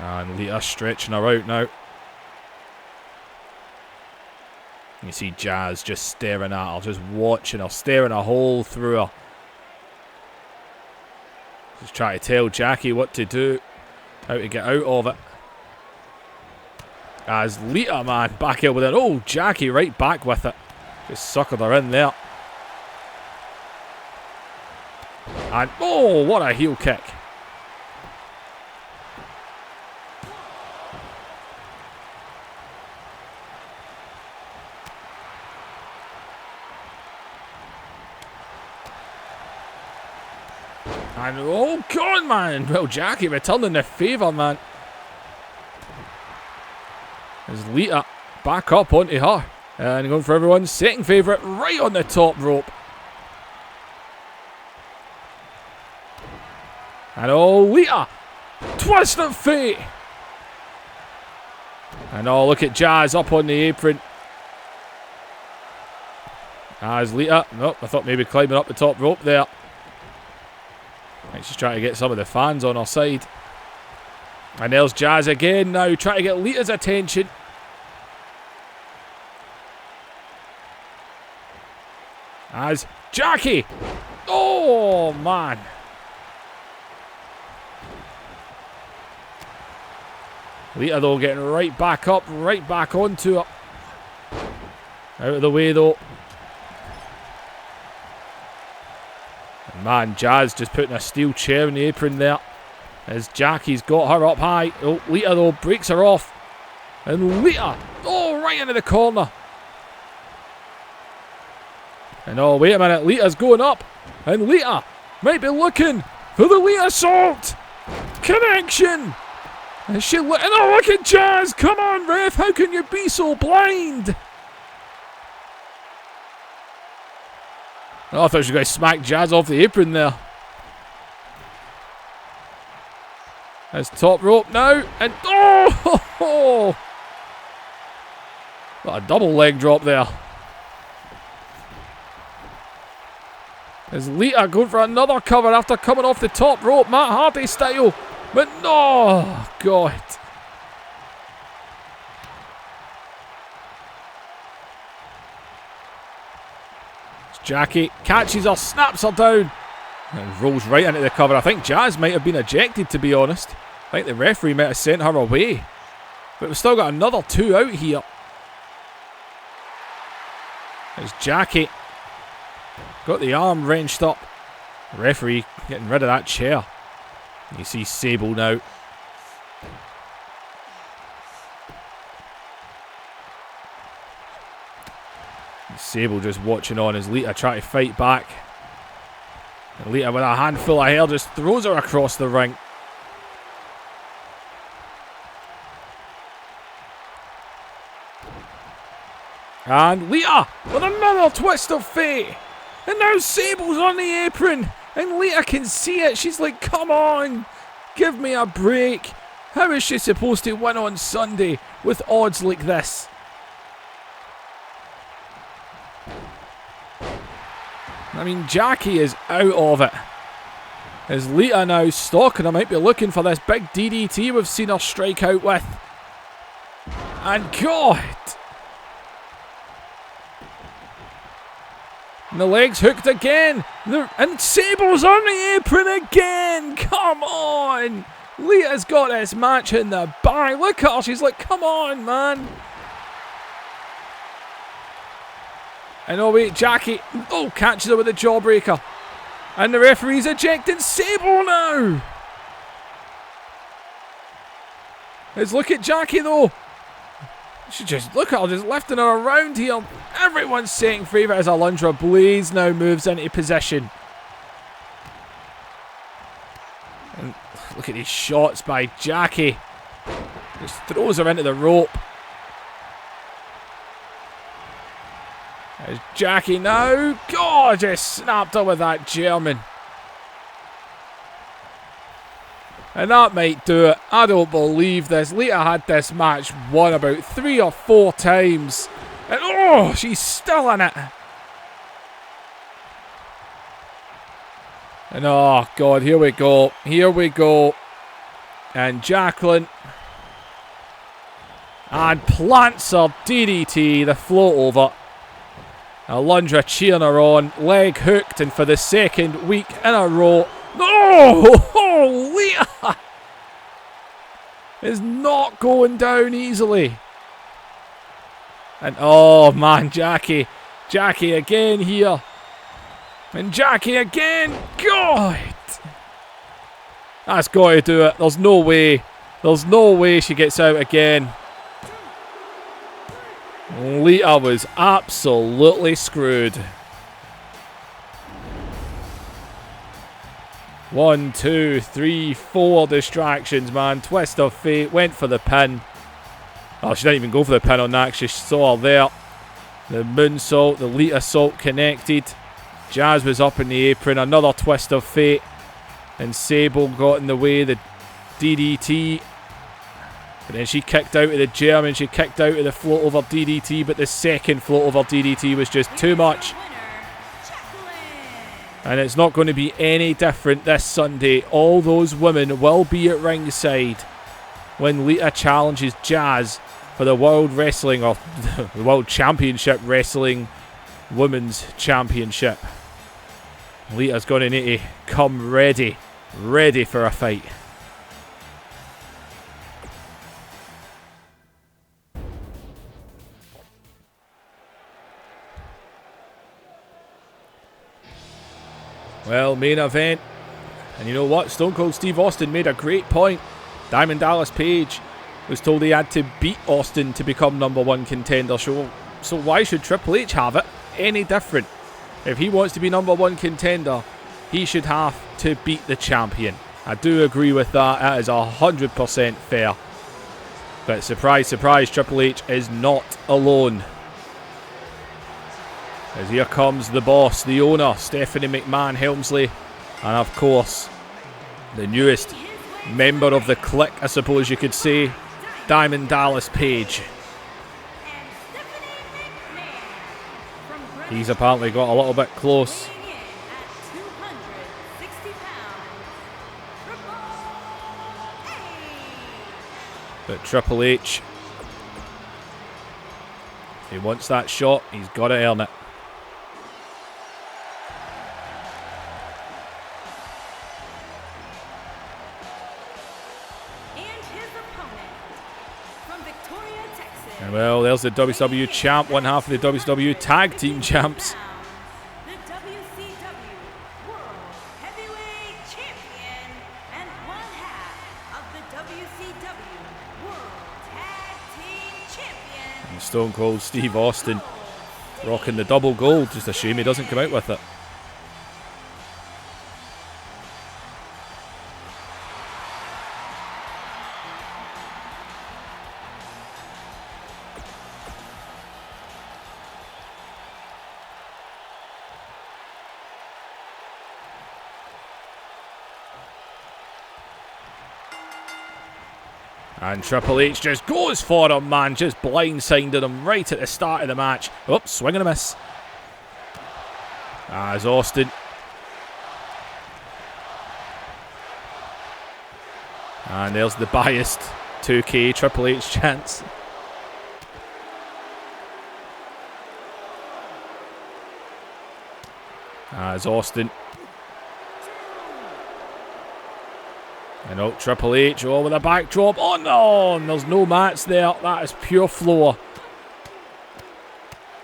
And Lita stretching her out now. You see Jazz just staring at her, just watching her, staring a hole through her. Just trying to tell Jackie what to do, how to get out of it. As Lita, man, back here with it. Oh, Jackie right back with it. Just suckered her in there. And oh, what a heel kick. And oh god, man. Well, Jackie returning the favour, man. As Lita back up onto her. And going for everyone's second favourite right on the top rope. And oh, Lita. Twist of fate. And oh, look at Jazz up on the apron. As Lita. Nope, I thought maybe climbing up the top rope there. She's trying to get some of the fans on her side. And there's Jazz again now, trying to get Lita's attention. As Jackie. Oh, man. Lita, though, getting right back up, right back onto her. Out of the way, though. Man, Jazz just putting a steel chair in the apron there. As Jackie's got her up high. Oh, Lita, though, breaks her off. And Lita, oh, right into the corner. And oh, wait a minute, Lita's going up. And Lita might be looking for the Lita Assault. Connection. And oh, look at Jazz. Come on, ref, how can you be so blind? Oh, I thought she was going to smack Jazz off the apron there. There's top rope now. And oh! Got a double leg drop there. Is Lita going for another cover after coming off the top rope, Matt Hardy style? But no, God. Jackie catches her, snaps her down, and rolls right into the cover. I think Jazz might have been ejected, to be honest. I think the referee might have sent her away. But we've still got another 2 out here. As Jackie got the arm wrenched up. The referee getting rid of that chair. You see Sable now. Sable just watching on as Lita try to fight back. And Lita with a handful of hair just throws her across the ring. And Lita with another twist of fate. And now Sable's on the apron. And Lita can see it. She's like, come on. Give me a break. How is she supposed to win on Sunday with odds like this? I mean, Jackie is out of it. As Lita now stalking her, might be looking for this big DDT we've seen her strike out with. And God! And the legs hooked again. And Sable's on the apron again. Come on! Lita's got this match in the bag. Look at her. She's like, come on, man. And oh wait, Jackie, catches her with a jawbreaker. And the referee's ejecting Sable now. Let's look at Jackie though. She just, look at her, just lifting her around here. Everyone's setting favour as Alundra Blaze now moves into position. And look at these shots by Jackie. Just throws her into the rope. There's Jackie now. God, just snapped her with that German. And that might do it. I don't believe this. Lita had this match won about 3 or 4 times. And oh, she's still in it. And oh, God, here we go. Here we go. And Jacqueline. And plants her DDT, the float over. Alundra cheering her on, leg hooked, and for the second week in a row, oh, Lita is not going down easily. And oh man, Jackie again here, and Jackie again. God, that's got to do it. There's no way she gets out again. Lita was absolutely screwed. 1, 2, 3, 4 distractions, man. Twist of fate, went for the pin. Oh, she didn't even go for the pin on that. She saw her there. The moonsault, the Lita salt connected. Jazz was up in the apron. Another twist of fate. And Sable got in the way. The DDT. But then she kicked out of the German, she kicked out of the float over DDT, but the second float over DDT was just too much. And it's not going to be any different this Sunday. All those women will be at ringside when Lita challenges Jazz for the World Wrestling, or the World Championship Wrestling Women's Championship. Lita's going to need to come ready for a fight. Well, main event. And you know what? Stone Cold Steve Austin made a great point. Diamond Dallas Page was told he had to beat Austin to become #1 contender. So why should Triple H have it any different? If he wants to be #1 contender, he should have to beat the champion. I do agree with that. That is 100% fair. But surprise, surprise, Triple H is not alone. As here comes the boss, the owner, Stephanie McMahon Helmsley. And of course, the newest member of the clique, I suppose you could say, Diamond Dallas Page. He's apparently got a little bit close. But Triple H, if he wants that shot, he's got to earn it. And well, there's the WCW champ, one half of the WCW Tag Team Champs. The WCW World Heavyweight Champion and one half of the WCW World Tag Team Champion. And Stone Cold Steve Austin rocking the double gold. Just a shame he doesn't come out with it. And Triple H just goes for him, man. Just blindsided him right at the start of the match. Oops, swing and a miss. As Austin. And there's the biased 2K Triple H chance. As Austin. And out Triple H, oh, with a backdrop. Oh no, and there's no mats there. That is pure floor.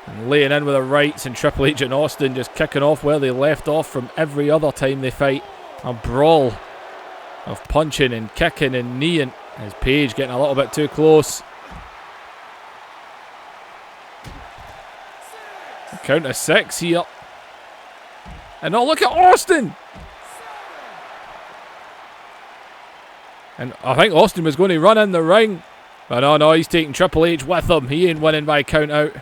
And laying in with the rights, and Triple H and Austin just kicking off where they left off from every other time they fight. A brawl of punching and kicking and kneeing. As Page getting a little bit too close. Count of 6 here. And oh, look at Austin! And I think Austin was going to run in the ring. But no, he's taking Triple H with him. He ain't winning by count out.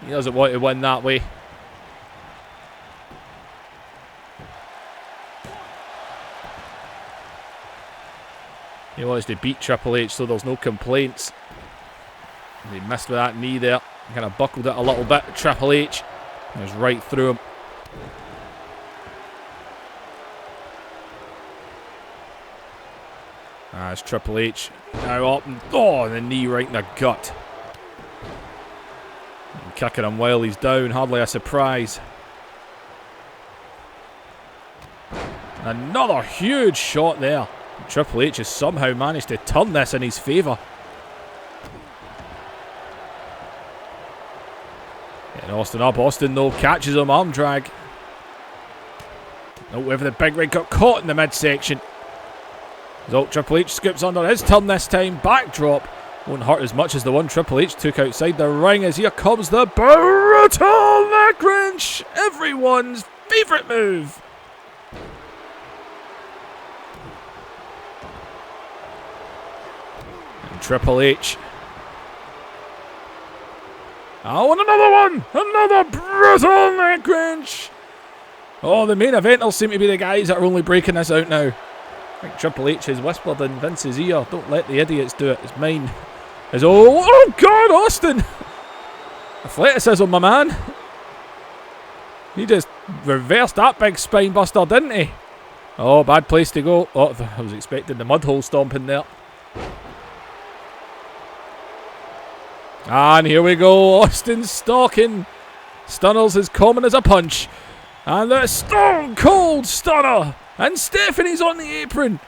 He doesn't want to win that way. He wants to beat Triple H so there's no complaints. He missed with that knee there. Kind of buckled it a little bit. Triple H was right through him. As Triple H now up and the knee right in the gut. And kicking him while he's down, hardly a surprise. Another huge shot there. Triple H has somehow managed to turn this in his favour. Getting Austin up. Austin though catches him, arm drag. However, the big rig got caught in the midsection. So Triple H scoops under his turn this time. Backdrop. Won't hurt as much as the one Triple H took outside the ring, as here comes the brutal neck wrench. Everyone's favourite move. And Triple H. Oh, and another one. Another brutal neck wrench. Oh, the main eventers seem to be the guys that are only breaking this out now. I think Triple H has whispered in Vince's ear, don't let the idiots do it, it's mine. Oh God, Austin! Athleticism, my man. He just reversed that big spine buster, didn't he? Oh, bad place to go. Oh, I was expecting the mud hole stomping there. And here we go, Austin stalking. Stunner's as common as a punch. And the Stone Cold Stunner. And Stephanie's on the apron.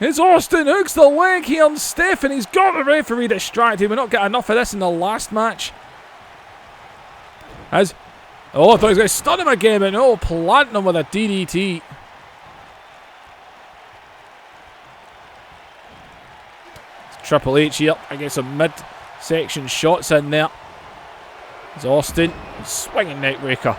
It's Austin hooks the leg here, and Stephanie's got the referee distracted. We're not getting enough of this in the last match. I thought he was going to stun him again, but no, planting him with a DDT. It's Triple H here. I get some mid-section shots in there. It's Austin swinging neckbreaker.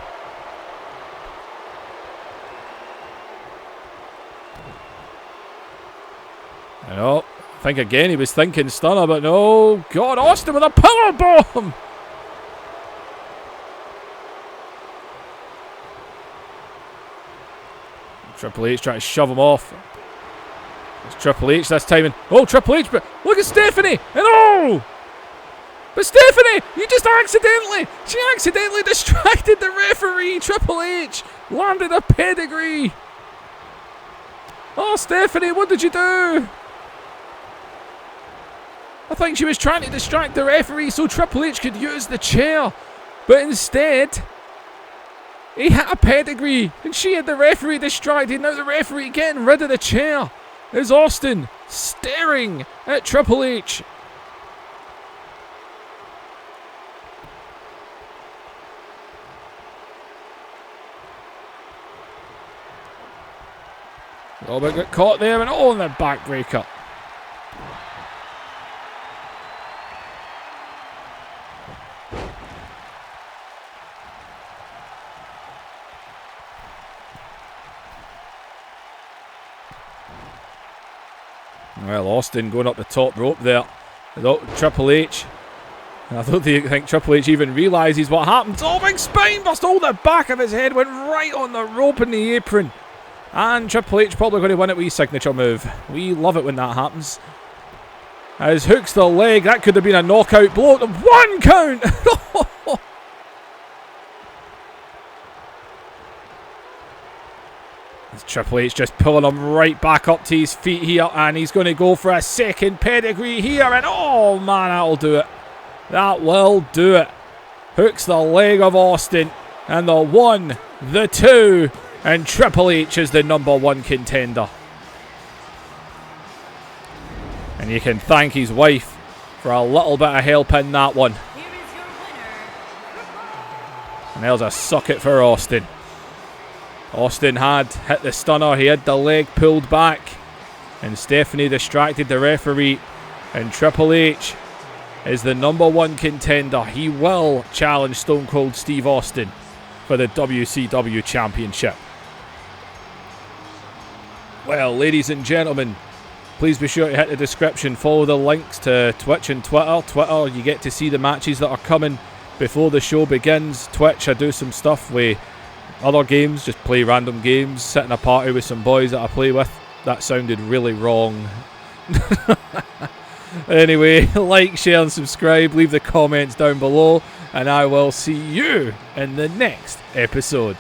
I think again he was thinking stunner, but no. God, Austin with a power bomb. Triple H trying to shove him off. It's Triple H this time. And oh, Triple H, but look at Stephanie. And oh! But Stephanie, she accidentally distracted the referee. Triple H landed a pedigree. Oh, Stephanie, what did you do? I think she was trying to distract the referee so Triple H could use the chair. But instead, he hit a pedigree. And she had the referee distracted. Now the referee getting rid of the chair. There's Austin staring at Triple H. Robert got caught there and oh, the backbreaker. Well, Austin going up the top rope there. Triple H. I don't think Triple H even realises what happened. Oh, big spine burst. Oh, the back of his head went right on the rope in the apron. And Triple H probably going to win it with his signature move. We love it when that happens. As hooks the leg. That could have been a knockout blow. 1 count. Triple H just pulling him right back up to his feet here. And he's going to go for a second pedigree here. And oh man, that'll do it. That will do it. Hooks the leg of Austin. And the 1, the 2. And Triple H is the #1 contender. And you can thank his wife for a little bit of help in that one. Here is your winner. And there's a socket for Austin. Austin had hit the stunner. He had the leg pulled back. And Stephanie distracted the referee. And Triple H is the #1 contender. He will challenge Stone Cold Steve Austin for the WCW Championship. Well, ladies and gentlemen, please be sure to hit the description. Follow the links to Twitch and Twitter. Twitter, you get to see the matches that are coming before the show begins. Twitch, I do some stuff with other games, just play random games, sit in a party with some boys that I play with. That sounded really wrong. Anyway, like, share and subscribe. Leave the comments down below. And I will see you in the next episode.